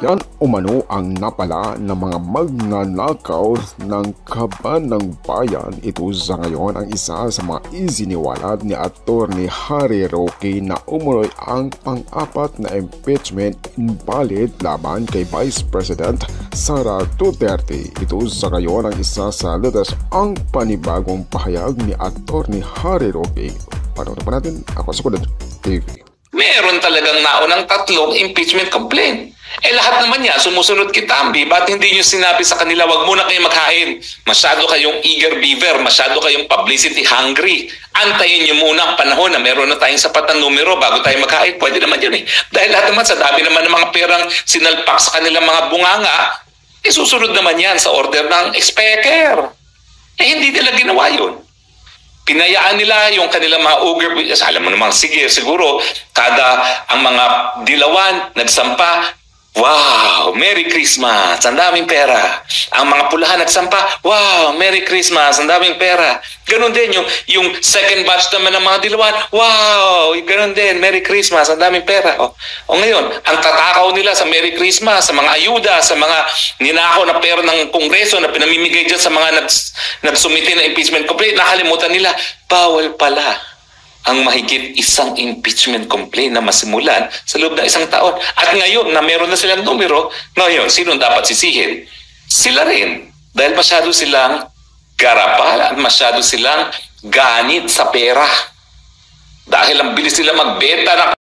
Yan umano ang napala ng mga magnanakaw ng kaban ng bayan. Ito sa ngayon ang isa sa mga isiniwalat ni Atty. Harry Roque na umunoy ang pang-apat na impeachment invalid laban kay Vice President Sara Duterte. Ito sa ngayon ang isa sa lutas ang panibagong pahayag ni Atty. Harry Roque. Panoorin pa natin. Ako sa Kulad TV. Meron talagang naunang 3 impeachment complaint. Lahat naman yan, sumusunod kitambi. Ba't hindi nyo sinabi sa kanila, wag muna kayo maghain. Masyado kayong eager beaver, masyado kayong publicity hungry. Antayin nyo muna ang panahon na meron na tayong sapat na numero bago tayo maghain. Pwede naman yun eh. Dahil lahat naman sa dami naman ng mga perang sinalpak sa kanilang mga bunganga, susunod naman yan sa order ng speaker. Hindi nila ginawa yun. Pinayaan nila yung kanilang mga ogre. Alam mo naman, sige, siguro, kada ang mga dilawan, nagsampa, wow, Merry Christmas, ang daming pera. Ang mga pulahan nagsampa, wow, Merry Christmas, ang daming pera. Ganon din yung second batch naman ng mga dilawan, wow, ganon din, Merry Christmas, ang daming pera. O ngayon, ang tatakaw nila sa Merry Christmas, sa mga ayuda, sa mga ninakaw na pera ng Kongreso na pinamimigay dyan sa mga nagsumite na impeachment complaint, nakalimutan nila, bawal pala ang mahigit 1 impeachment complaint na masimulan sa loob ng 1 taon. At ngayon na meron na silang numero, ngayon, sino dapat sisihin? Sila rin. Dahil masyado silang garapal at masyado silang ganit sa pera. Dahil ang bilis sila magbenta ng